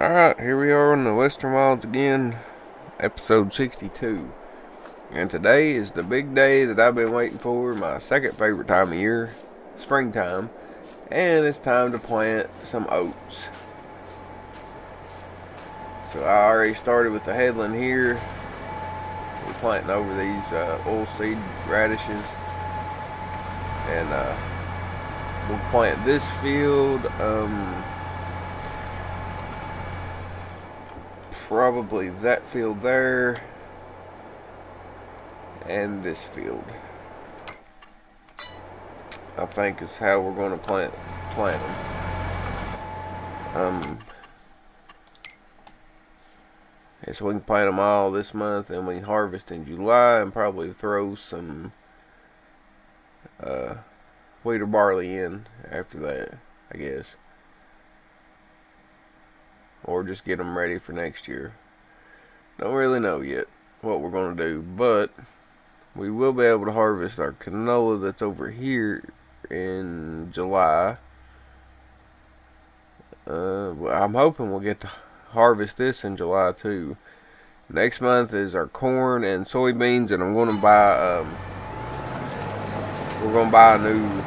Alright, here we are on the Western Wilds again, episode 62. And today is the big day that I've been waiting for, my second favorite time of year, springtime. And it's time to plant some oats. So I already started with the headland here. We're planting over these oilseed radishes. And we'll plant this field, probably that field there, and this field. I think is how we're going to plant them. So we can plant them all this month, and we harvest in July, and probably throw some wheat or barley in after that, I guess, or just get them ready for next year. Don't really know yet what we're going to do, but we will be able to harvest our canola that's over here in July. I'm hoping we'll get to harvest this in July too. Next month is our corn and soybeans, and I'm going to buy. We're going to buy a new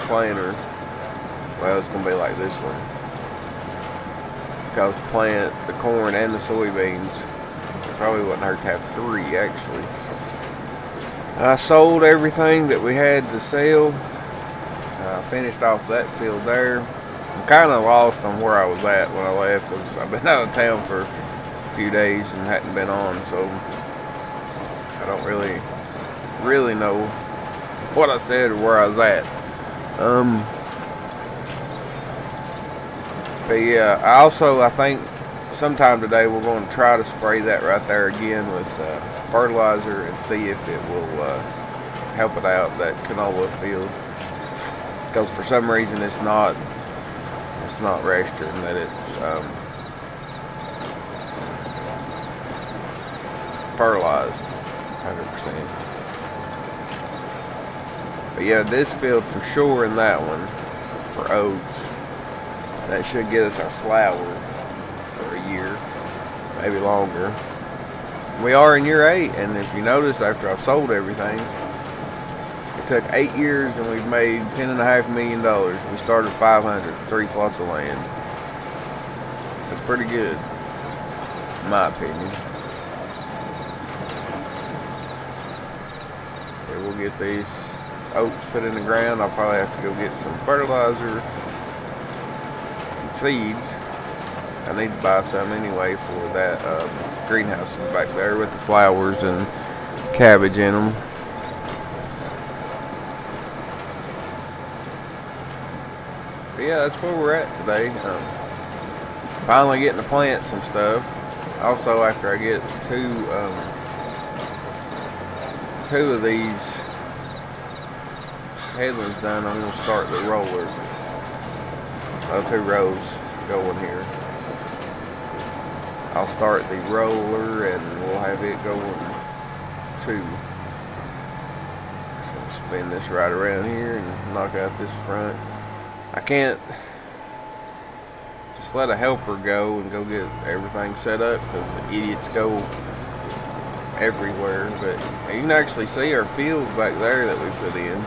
planter. Well, it's going to be like this one, because to plant the corn and the soybeans, it probably wouldn't hurt to have three actually. I sold everything that we had to sell. I finished off that field there. I'm kind of lost on where I was at when I left, because I've been out of town for a few days and hadn't been on, so I don't really know what I said or where I was at. But yeah, I think sometime today we're going to try to spray that right there again with fertilizer and see if it will help it out, that canola field, because for some reason it's not registering that it's fertilized 100%. But yeah, this field for sure, and that one for oats, that should get us our flour for a year, maybe longer. We are in year 8, and if you notice, after I've sold everything, it took 8 years and we've made $10.5 million. We started 500, 3 plots of land. That's pretty good, in my opinion. Okay, we'll get these oats put in the ground. I'll probably have to go get some fertilizer and seeds. I need to buy some anyway for that greenhouses back there with the flowers and cabbage in them. But yeah, that's where we're at today. Finally getting to plant some stuff. Also, after I get two of these headlands done, I'm going to start the roller. 2 rows going here. I'll start the roller and we'll have it going too. Just gonna spin this right around here and knock out this front. I can't just let a helper go and go get everything set up, because the idiots go everywhere. But you can actually see our field back there that we put in.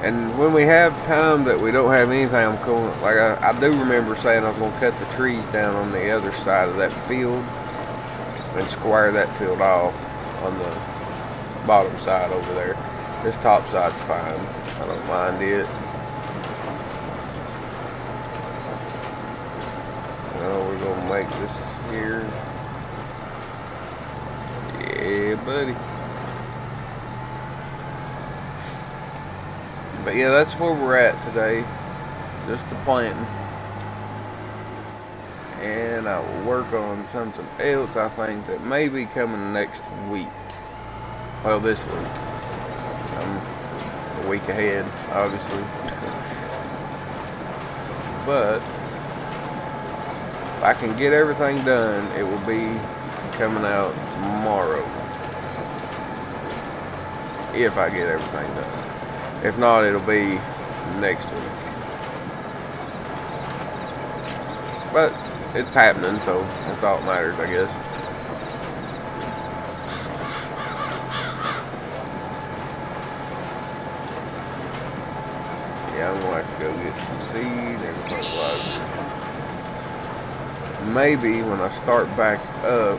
And when we have time that we don't have anything, I'm cool. Like I do remember saying I was going to cut the trees down on the other side of that field and square that field off on the bottom side over there. This top side's fine. I don't mind it. We're going to make this here. Yeah, buddy. But yeah, that's where we're at today. Just the planting. And I will work on something else, I think, that may be coming next week. Well, this week. I'm a week ahead, obviously. But if I can get everything done, it will be coming out tomorrow. If I get everything done. If not, it'll be next week. But it's happening, so that's all that matters, I guess. Yeah, I'm gonna have to go get some seed and fertilizer. Maybe when I start back up,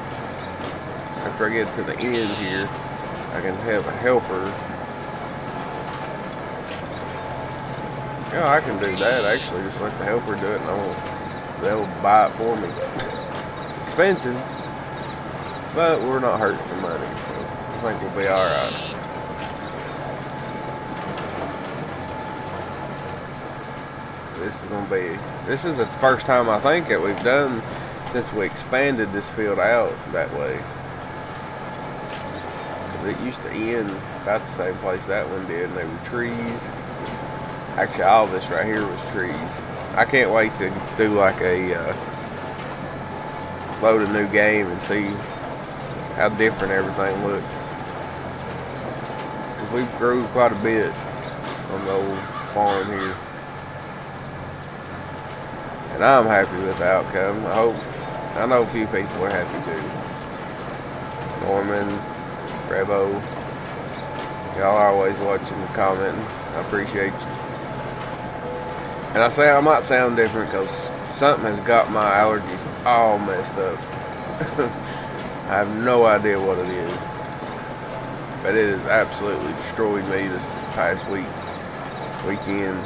after I get to the end here, I can have a helper. Yeah, I can do that actually. Just let the helper do it, and they'll buy it for me. It's expensive, but we're not hurting for money, so I think we'll be all right. This is the first time I think that we've done since we expanded this field out that way. It used to end about the same place that one did, and they were trees. Actually, all this right here was trees. I can't wait to do like a load a new game and see how different everything looks. Because we've grew quite a bit on the old farm here. And I'm happy with the outcome. I know a few people are happy too. Norman, Revo, y'all are always watching and commenting. I appreciate you. And I might sound different because something has got my allergies all messed up. I have no idea what it is. But it has absolutely destroyed me this past weekend.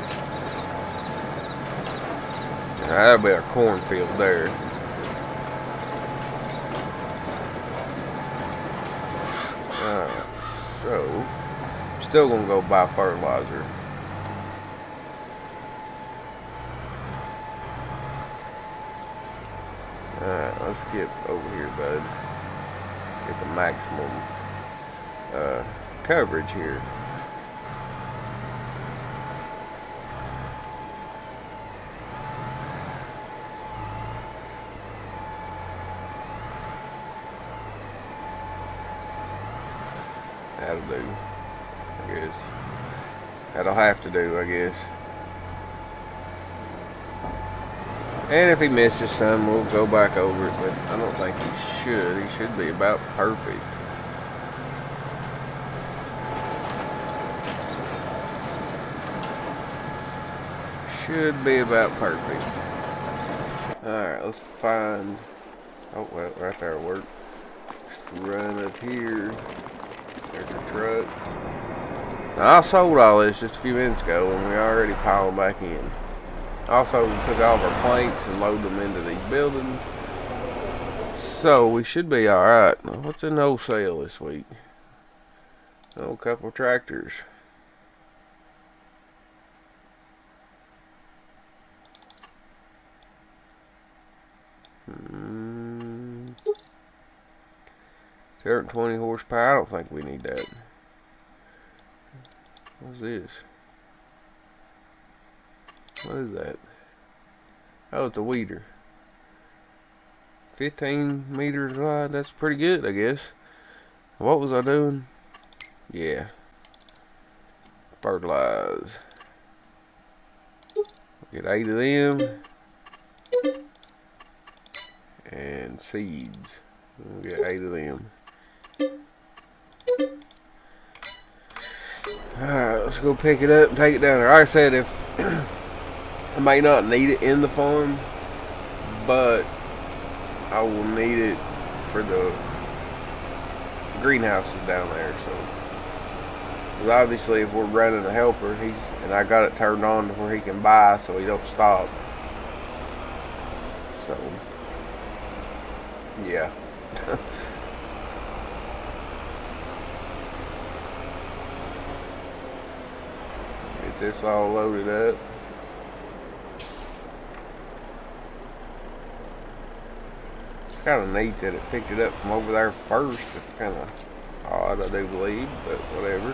And that'll be our cornfield there. So, I'm still going to go buy fertilizer. Alright, let's get over here, bud. Get the maximum coverage here. That'll do, I guess. That'll have to do, I guess. And if he misses some, we'll go back over it, but I don't think he should. He should be about perfect. Should be about perfect. Alright, let's find... Oh, well, right there will work. Just run up here. There's the truck. Now, I sold all this just a few minutes ago, and we already piled back in. Also, we took all of our planks and loaded them into these buildings. So, we should be alright. What's in wholesale this week? Oh, a couple tractors. Hmm. 220 horsepower. I don't think we need that. What's this? What is that? Oh, it's a weeder. 15 meters wide. That's pretty good, I guess. What was I doing? Yeah. Fertilize. Get 8 of them. And seeds. We'll get 8 of them. Alright, let's go pick it up and take it down there. Like I said, if I may not need it in the farm, but I will need it for the greenhouses down there. So, because obviously, if we're running a helper, and I got it turned on to where he can buy, so he don't stop. So, yeah. Get this all loaded up. It's kind of neat that it picked it up from over there first. It's kind of odd, I do believe, but whatever.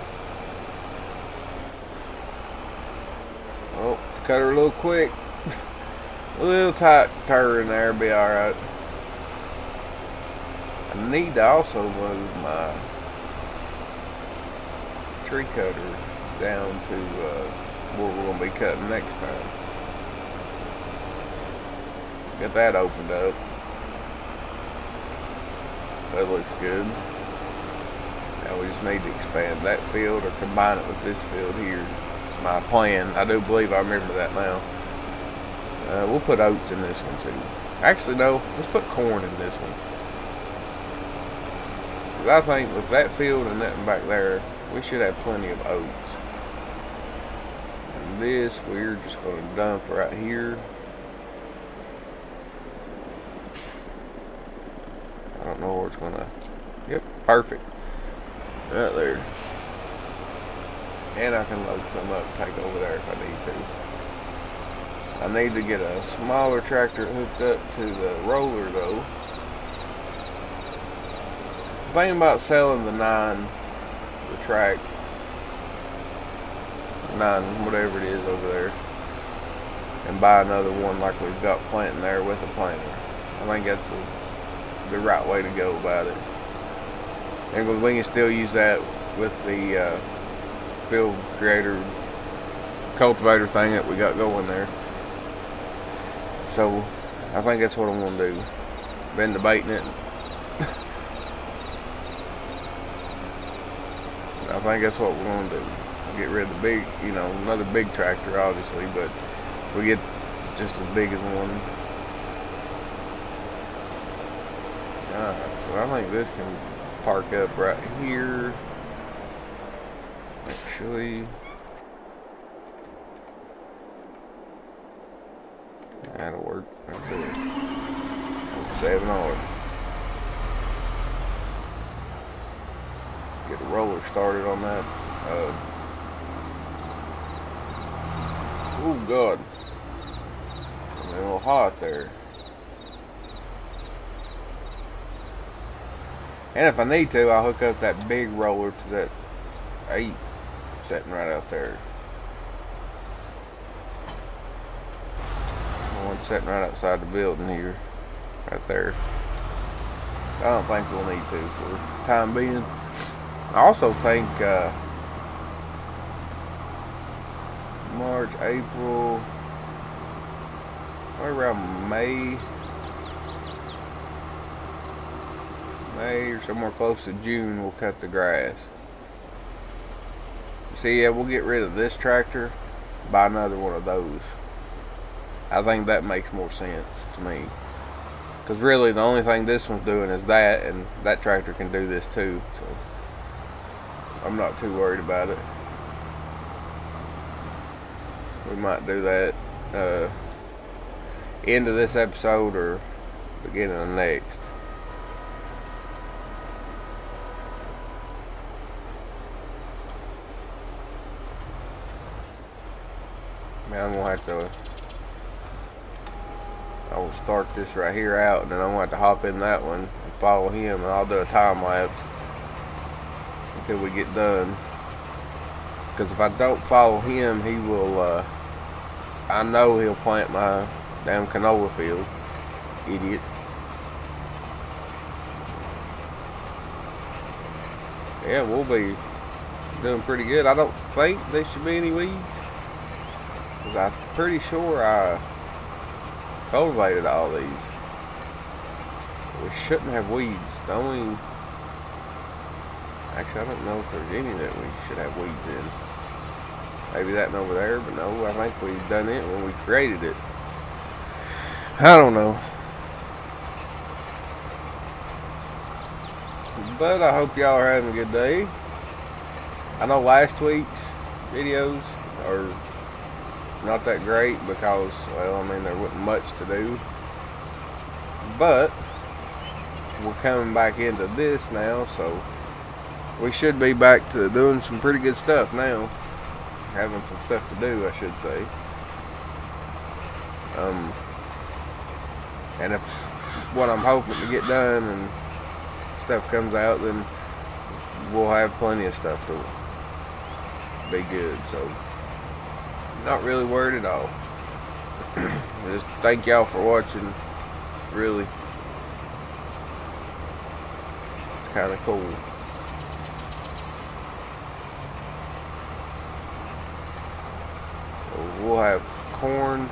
Oh, cut her a little quick. A little tight turn there, be alright. I need to also move my tree cutter down to where we're going to be cutting next time. Get that opened up. That looks good. Now we just need to expand that field or combine it with this field here. My plan. I do believe I remember that now. We'll put oats in this one too. Actually, no. Let's put corn in this one. I think with that field and that back there, we should have plenty of oats. And this, we're just going to dump right here. I don't know where it's going to... Yep, perfect. Right there. And I can load some up and take over there if I need to. I need to get a smaller tractor hooked up to the roller though. Thinking about selling the 9, the track 9, whatever it is over there, and buy another one like we've got planting there with a planter. I think that's the right way to go about it. And we can still use that with the field creator cultivator thing that we got going there. So I think that's what I'm going to do. Been debating it. I think that's what we're going to do. Get rid of the big, another big tractor obviously, but we get just as big as one. Alright, so I think this can park up right here. Actually, that'll work right there. 7R. Get a roller started on that. Oh God, it's a little hot there. And if I need to, I'll hook up that big roller to that 8 sitting right out there. One sitting right outside the building here, right there. I don't think we'll need to for the time being. I also think March, April, right around May or somewhere close to June, we'll cut the grass. See, yeah, we'll get rid of this tractor, buy another one of those. I think that makes more sense to me. Because really, the only thing this one's doing is that, and that tractor can do this too. So I'm not too worried about it. We might do that end of this episode or beginning of next. Man, I'm gonna have to. I will start this right here out, and then I'm gonna have to hop in that one and follow him, and I'll do a time lapse until we get done. Because if I don't follow him, he will. I know he'll plant my damn canola field, idiot. Yeah, we'll be doing pretty good. I don't think there should be any weeds. I'm pretty sure I cultivated all these. We shouldn't have weeds. The only... Actually, I don't know if there's any that we should have weeds in. Maybe that one over there, but no, I think we've done it when we created it. I don't know. But I hope y'all are having a good day. I know last week's videos are not that great because, well, I mean, there wasn't much to do. But we're coming back into this now, so we should be back to doing some pretty good stuff now. Having some stuff to do, I should say. And if what I'm hoping to get done and stuff comes out, then we'll have plenty of stuff to be good. So not really worried at all. Just thank y'all for watching. Really, it's kind of cool. So we'll have corn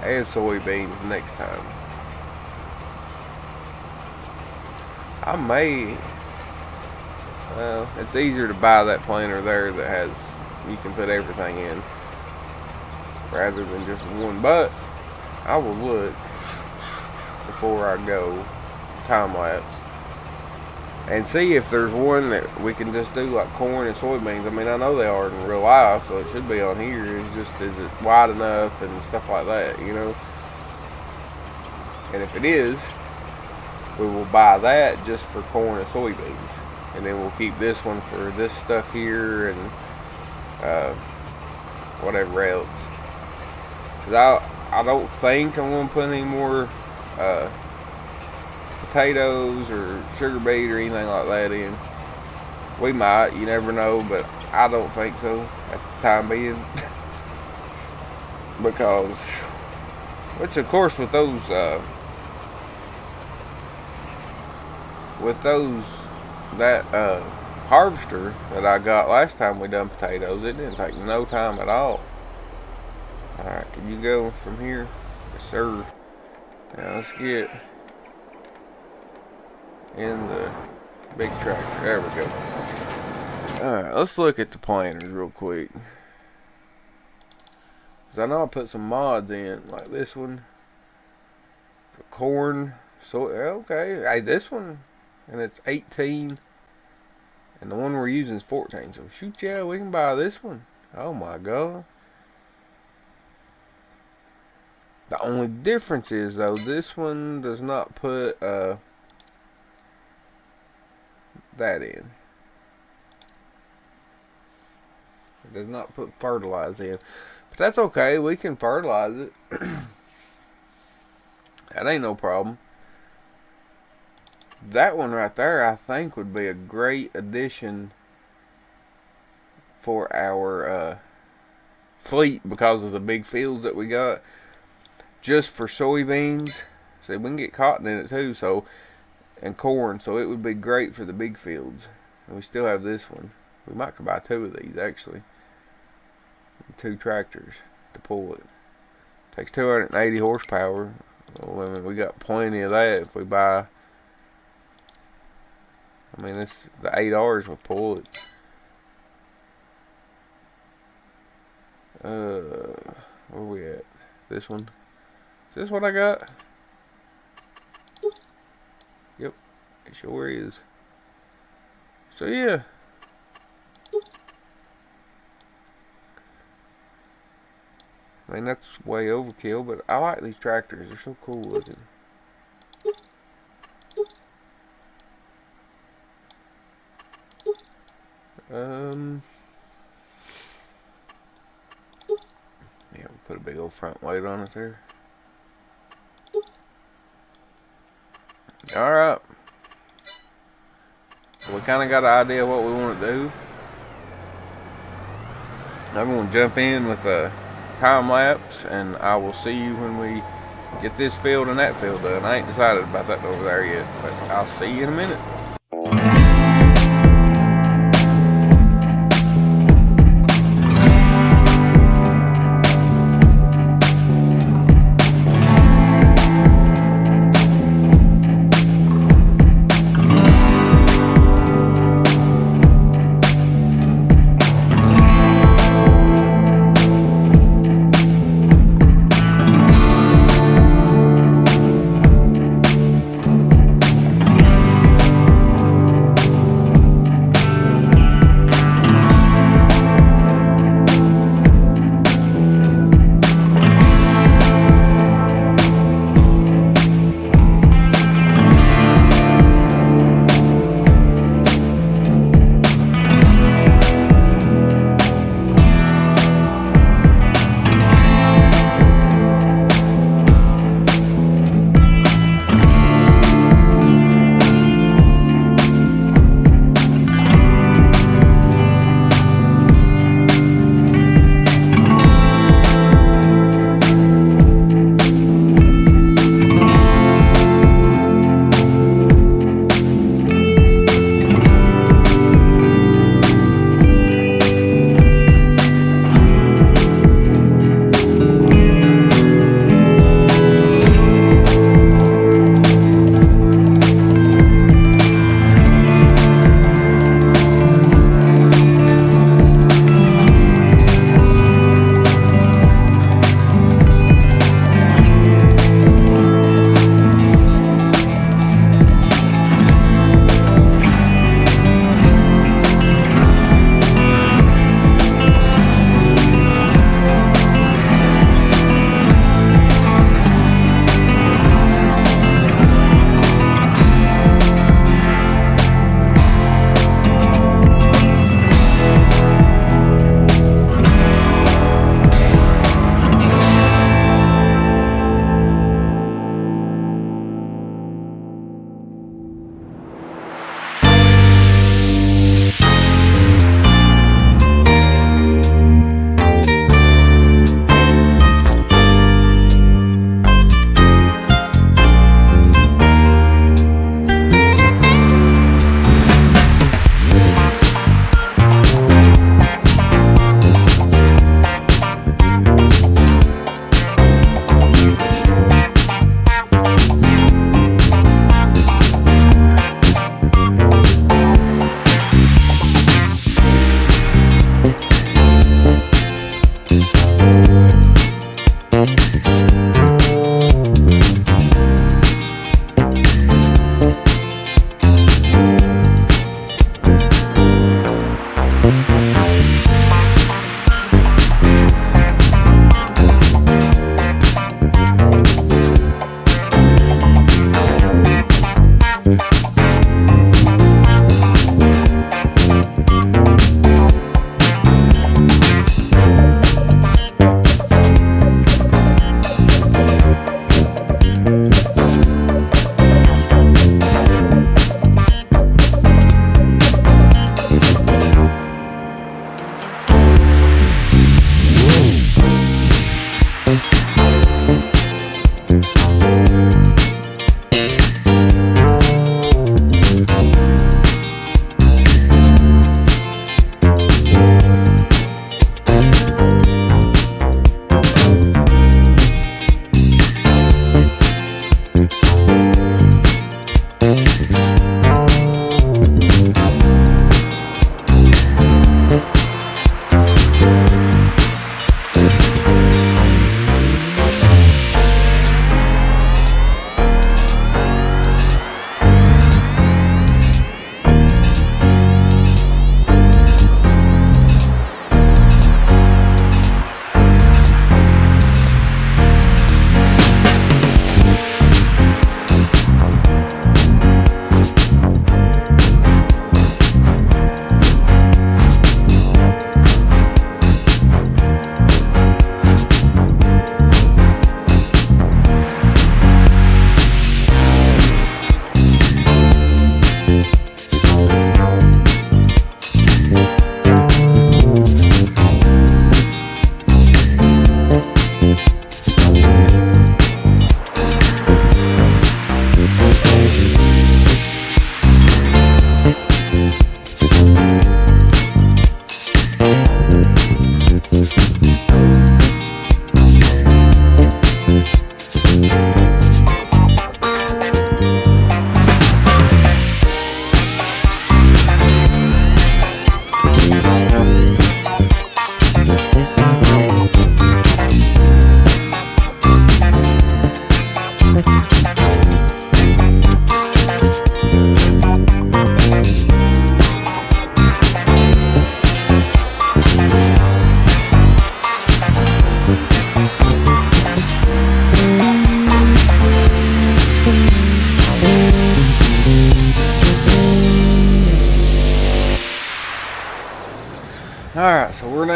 and soybeans next time. I may, well, it's easier to buy that planter there that has, you can put everything in rather than just one, but I will look before I go time lapse and see if there's one that we can just do like corn and soybeans. I mean, I know they are in real life, so it should be on here. It's just, is it wide enough and stuff like that, you know? And if it is, we will buy that just for corn and soybeans, and then we'll keep this one for this stuff here and whatever else. Cause I don't think I'm gonna put any more potatoes or sugar beet or anything like that in. We might, you never know, but I don't think so at the time being. Because, which of course with those that harvester that I got last time we done potatoes, it didn't take no time at all. Alright, can you go from here? Yes, sir. Now let's get in the big tractor. There we go. Alright, let's look at the planters real quick. Cause I know I put some mods in, like this one. For corn. So, okay. Hey, this one, and it's 18. And the one we're using is 14. So shoot, yeah, we can buy this one. Oh my god. The only difference is, though, this one does not put that in. It does not put fertilizer in. But that's okay. We can fertilize it. That ain't no problem. That one right there, I think, would be a great addition for our fleet because of the big fields that we got. Just for soybeans, see, we can get cotton in it too, so, and corn, so it would be great for the big fields. And we still have this one. We might could buy 2 of these actually. 2 tractors to pull it. Takes 280 horsepower. Well, I mean, we got plenty of that if we buy. I mean, it's the 8Rs will pull it. Where we at? This one. Is this what I got? Yep, it sure is. So yeah. I mean, that's way overkill, but I like these tractors. They're so cool looking. Yeah, we'll put a big old front weight on it there. Alright. So we kind of got an idea of what we want to do. I'm going to jump in with a time lapse, and I will see you when we get this field and that field done. I ain't decided about that over there yet, but I'll see you in a minute.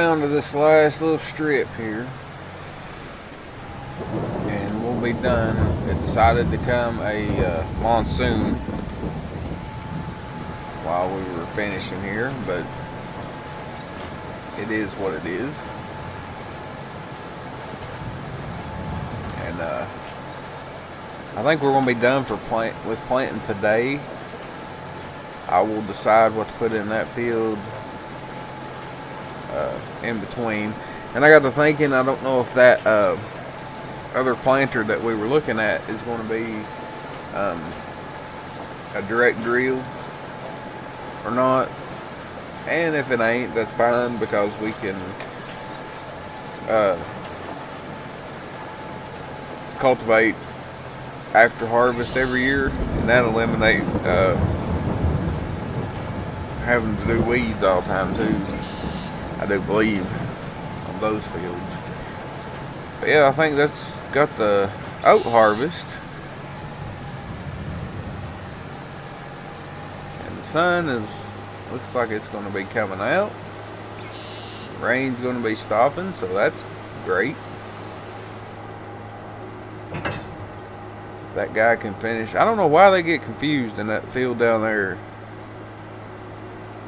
around to this last little strip here, and we'll be done. It decided to come a monsoon while we were finishing here, but it is what it is. And I think we're going to be done with planting today. I will decide what to put in that field in between. And I got to thinking, I don't know if that other planter that we were looking at is going to be a direct drill or not. And if it ain't, that's fine, because we can cultivate after harvest every year, and that eliminate having to do weeds all the time too, I do believe, on those fields. But yeah, I think that's got the oat harvest. And the sun looks like it's going to be coming out. Rain's going to be stopping, so that's great. That guy can finish. I don't know why they get confused in that field down there.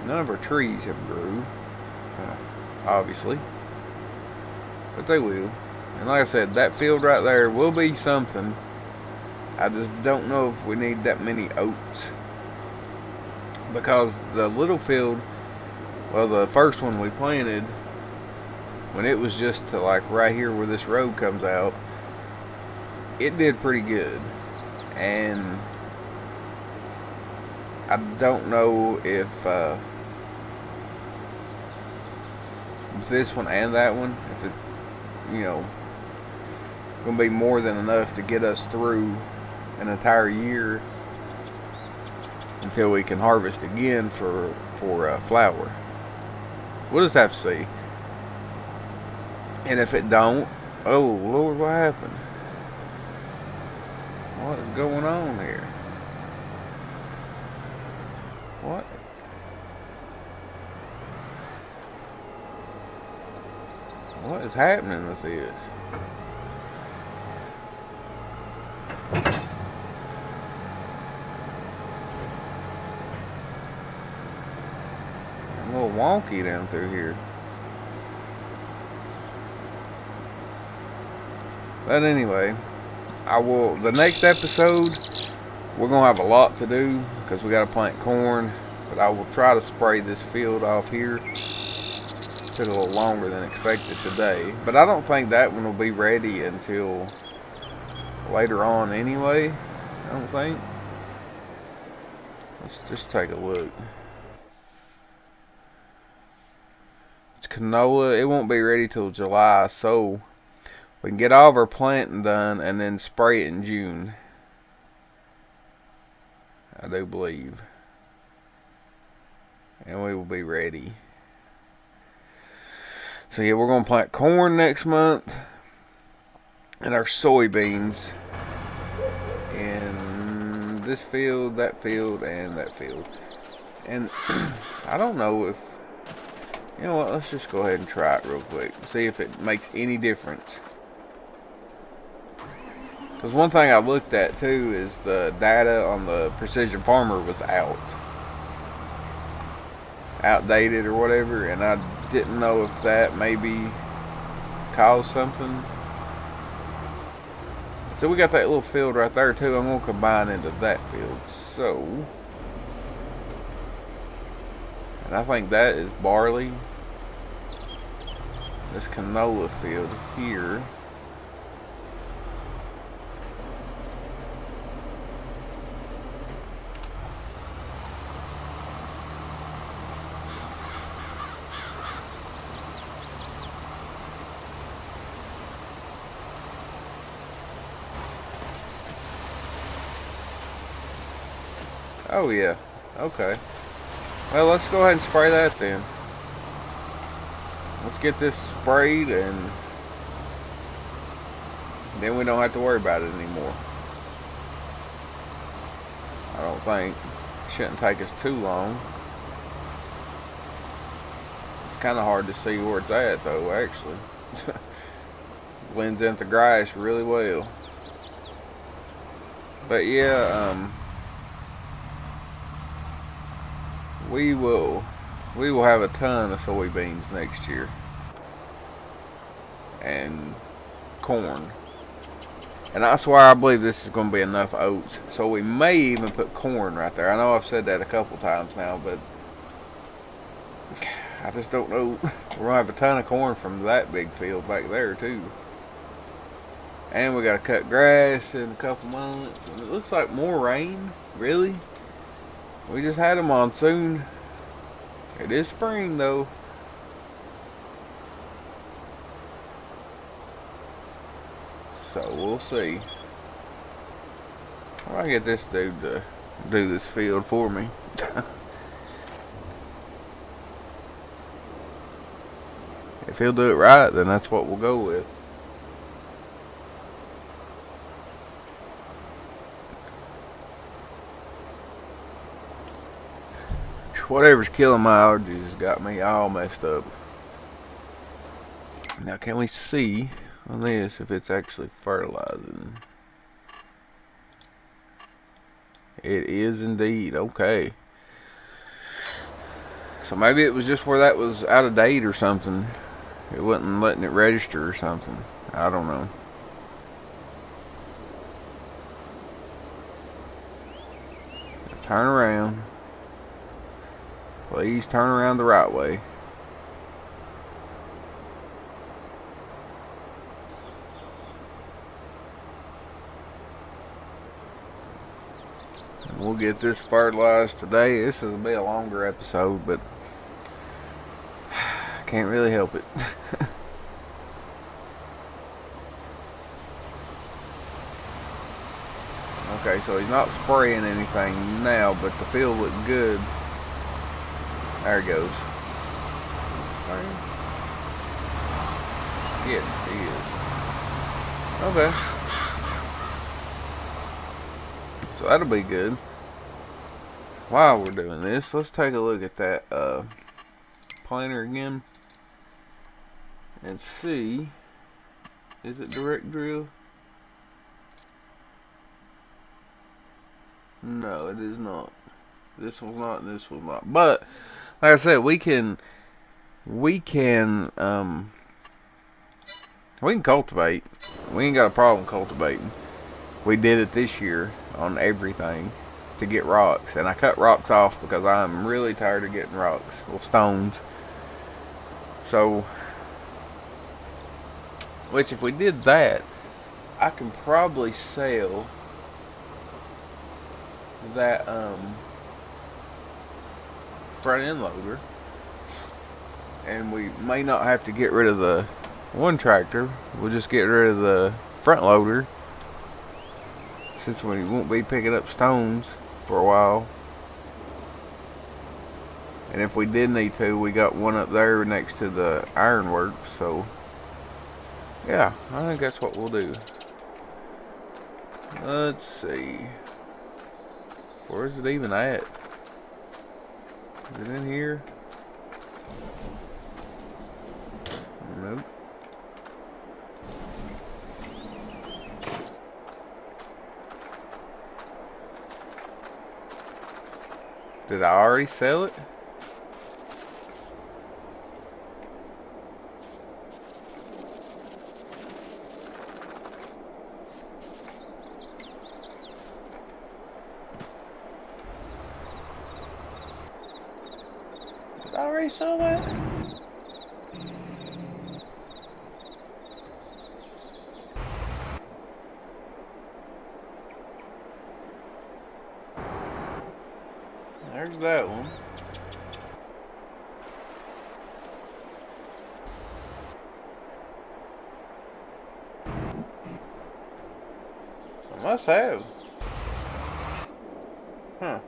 None of our trees have grew, obviously, but they will. And like I said, that field right there will be something. I just don't know if we need that many oats, because the little field, well, the first one we planted, when it was just to like right here where this road comes out, it did pretty good. And I don't know if this one and that one, if it's, gonna be more than enough to get us through an entire year until we can harvest again for flour. We'll just have to see. And if it don't, oh Lord, what happened? What is going on here? What? What is happening with this? I'm a little wonky down through here. But anyway, the next episode, we're going to have a lot to do because we got to plant corn, but I will try to spray this field off here. Took a little longer than expected today, but I don't think that one will be ready until later on anyway. I don't think. Let's just take a look. It's canola. It won't be ready till July, so we can get all of our planting done and then spray it in June, I do believe, and we will be ready. So yeah, we're going to plant corn next month and our soybeans in this field, that field, and that field. And I don't know if, you know what, let's just go ahead and try it real quick. See if it makes any difference. Because one thing I looked at too is the data on the Precision Farmer was outdated or whatever, and I didn't know if that maybe caused something. So we got that little field right there too. I'm going to combine into that field. So, and I think that is barley. This canola field here. Oh yeah, okay. Well, let's go ahead and spray that then. Let's get this sprayed, and then we don't have to worry about it anymore. I don't think. Shouldn't take us too long. It's kind of hard to see where it's at, though, actually. Blends into the grass really well. But yeah, we will have a ton of soybeans next year. And corn. And I swear I believe this is going to be enough oats. So we may even put corn right there. I know I've said that a couple times now, but I just don't know. We're going to have a ton of corn from that big field back there too. And we got to cut grass in a couple months. And it looks like more rain. Really? We just had a monsoon. It is spring though. So we'll see. I might get this dude to do this field for me. If he'll do it right, then that's what we'll go with. Whatever's killing my allergies has got me all messed up. Now can we see on this if it's actually fertilizing? It is indeed. Okay. So maybe it was just where that was out of date or something. It wasn't letting it register or something. I don't know. Turn around. Please turn around the right way. And we'll get this fertilized today. This will be a longer episode, but I can't really help it. Okay, so he's not spraying anything now, but the field looks good. There he goes. Yes, he is. Okay. So that'll be good. While we're doing this, let's take a look at that planter again and see. Is it direct drill? No, it is not. This one's not, and this one's not. But like I said, we can cultivate. We ain't got a problem cultivating. We did it this year on everything to get rocks, and I cut rocks off because I'm really tired of getting rocks, well, stones. So, which if we did that, I can probably sell that front end loader, and we may not have to get rid of the one tractor. We'll just get rid of the front loader, since we won't be picking up stones for a while. And if we did need to, we got one up there next to the ironworks. So yeah, I think that's what we'll do. Let's see, where is it even at? Is it in here? Nope. Did I already sell it? Did I already sell that? There's that one. I must have. Huh.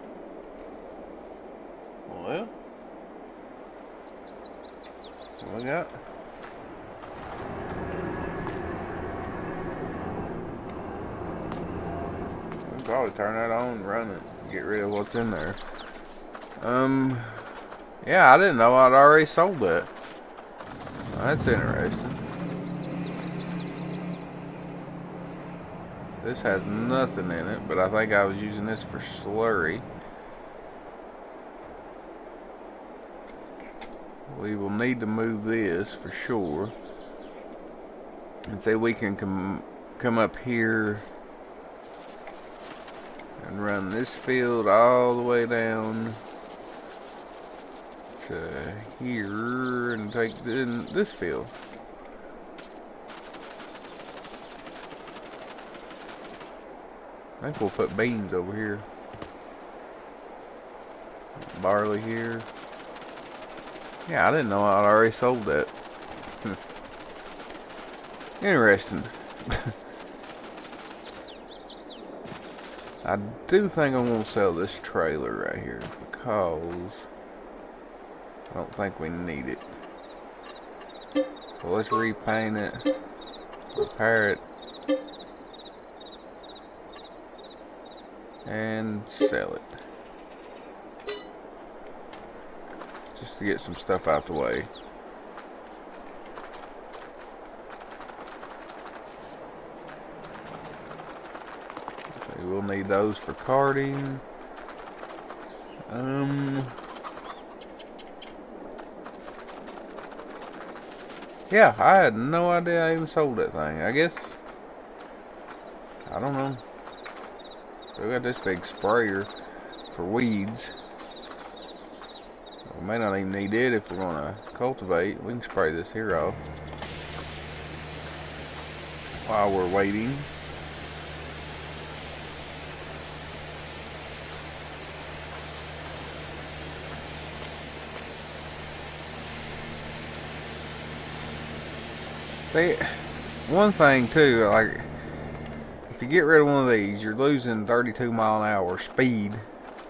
Well, what we got? We'll probably turn that on and run it. Get rid of what's in there. Yeah, I didn't know I'd already sold that. That's interesting. This has nothing in it, but I think I was using this for slurry. We will need to move this for sure. And say we can come up here and run this field all the way down to here and take this field. I think we'll put beans over here. Barley here. Yeah, I didn't know I'd already sold that. Interesting. I do think I'm going to sell this trailer right here because I don't think we need it. So let's repaint it, repair it, and sell it. Just to get some stuff out the way. So we'll need those for carting. Yeah, I had no idea I even sold that thing. I guess, I don't know. We got this big sprayer for weeds. We may not even need it if we're going to cultivate. We can spray this here off while we're waiting. One thing too, like if you get rid of one of these, you're losing 32 mile an hour speed,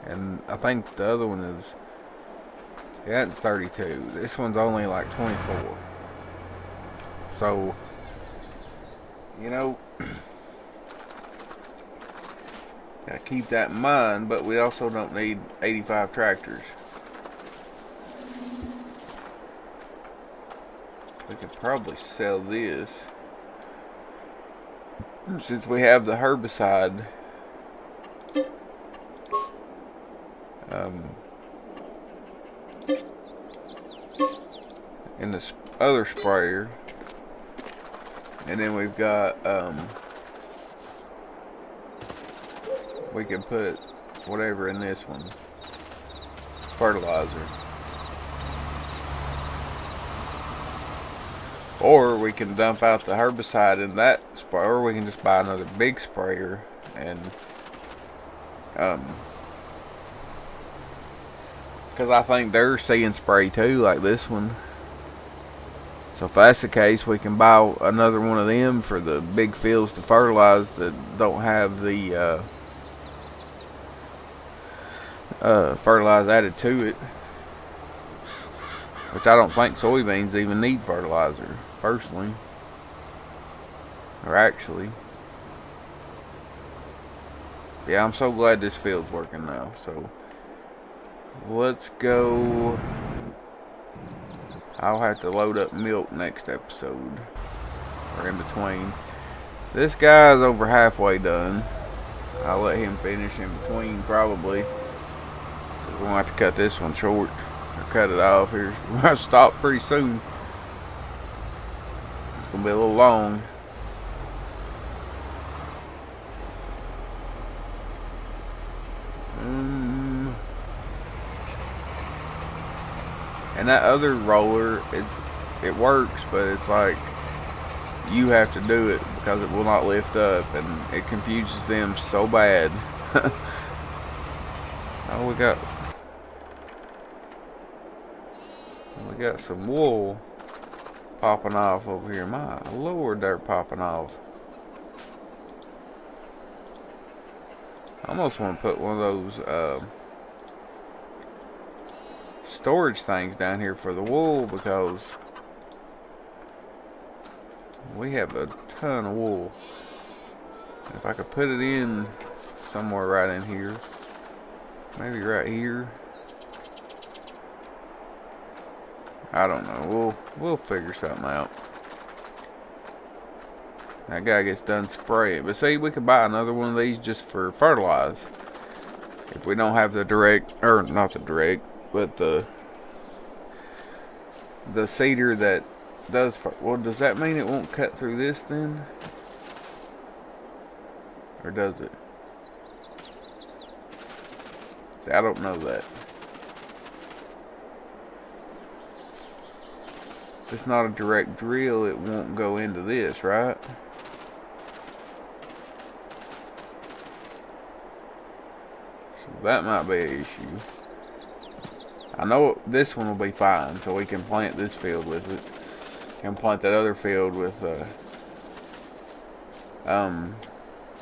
and I think the other one is, yeah, it's 32. This one's only like 24. So, you know, gotta keep that in mind, but we also don't need 85 tractors. We could probably sell this since we have the herbicide in this other sprayer, and then we've got we can put whatever in this one, fertilizer. Or we can dump out the herbicide in that sprayer, or we can just buy another big sprayer and because I think they're seeing spray too, like this one. So if that's the case, we can buy another one of them for the big fields to fertilize that don't have the fertilizer added to it. Which I don't think soybeans even need fertilizer, personally. Or actually. Yeah, I'm so glad this field's working now. So, let's go. I'll have to load up milk next episode. Or in between. This guy's over halfway done. I'll let him finish in between, probably. We're going to have to cut this one short. Or cut it off here. We're going to stop pretty soon. It's going to be a little long. And that other roller, it works, but it's like you have to do it because it will not lift up, and it confuses them so bad. Oh, we got some wool popping off over here. My lord, they're popping off. I almost want to put one of those storage things down here for the wool, because we have a ton of wool. If I could put it in somewhere right in here, maybe right here. I don't know. We'll figure something out. That guy gets done spraying. But see, we could buy another one of these just for fertilize. If we don't have the direct, or not the direct, but the seeder that does. Well, does that mean it won't cut through this then? Or does it? See, I don't know that. If it's not a direct drill, it won't go into this, right? So that might be an issue. I know this one will be fine, so we can plant this field with it. And plant that other field with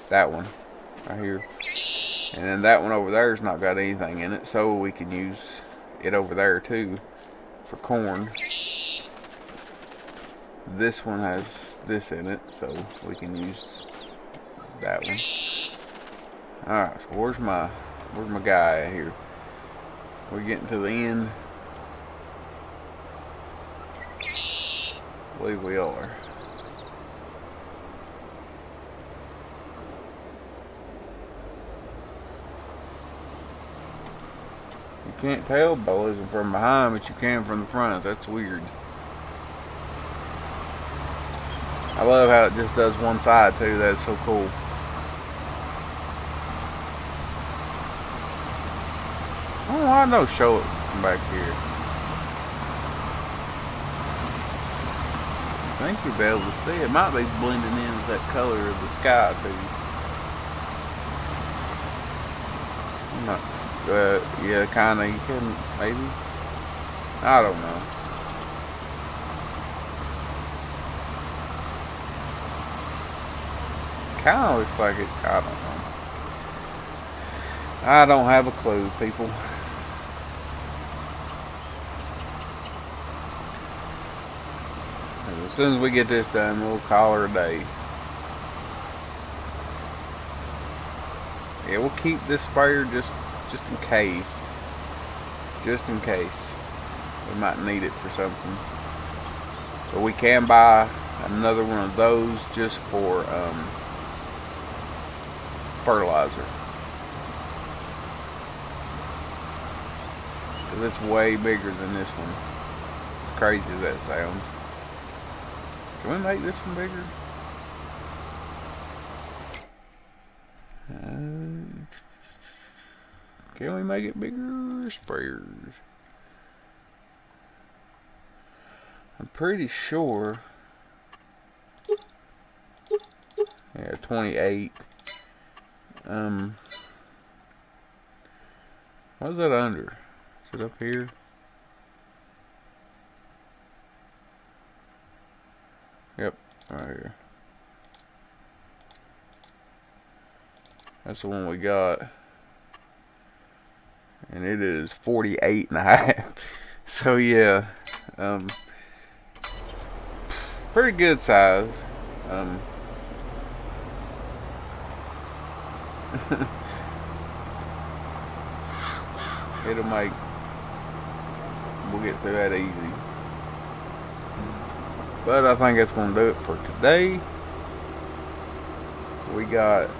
that one right here. And then that one over there's not got anything in it, so we can use it over there too for corn. This one has this in it, so we can use that one. Alright, so where's my guy at here? We're getting to the end. I believe we are. You can't tell by looking from behind, but you can from the front. That's weird. I love how it just does one side too. That's so cool. Oh, I know. Show it from back here. I think you'll be able to see. It might be blending in with that color of the sky too. I'm not. Yeah, kind of. You can maybe. I don't know. Kind of looks like it. I don't know. I don't have a clue, people. As soon as we get this done, we'll call her a day. Yeah, we'll keep this sprayer just in case. Just in case. We might need it for something. But we can buy another one of those just for fertilizer. Because it's way bigger than this one. As crazy as that sounds. Can we make this one bigger? Can we make it bigger? Sprayers. I'm pretty sure. Yeah, 28. What's that under? Is it up here? Yep, right here. That's the one we got. And it is 48.5. So yeah, pretty good size. It'll make, we'll get through that easy. But I think that's going to do it for today. We got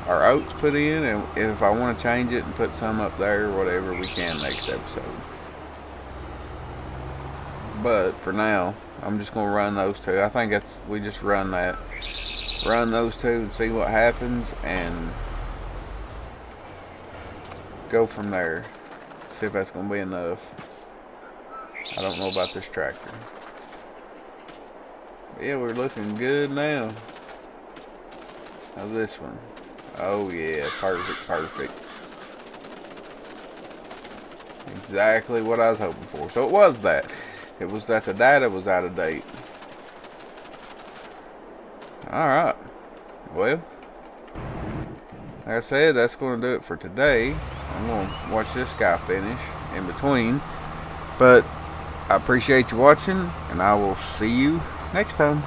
our oats put in, and if I want to change it and put some up there or whatever, we can next episode. But for now, I'm just going to run those two. I think we just run those two and see what happens, and go from there. See if that's going to be enough. I don't know about this tractor. But yeah, we're looking good now. How's this one? Oh yeah, perfect. Exactly what I was hoping for. So it was that. It was that the data was out of date. Alright. Well, like I said, that's going to do it for today. I'm going to watch this guy finish in between. But I appreciate you watching, and I will see you next time.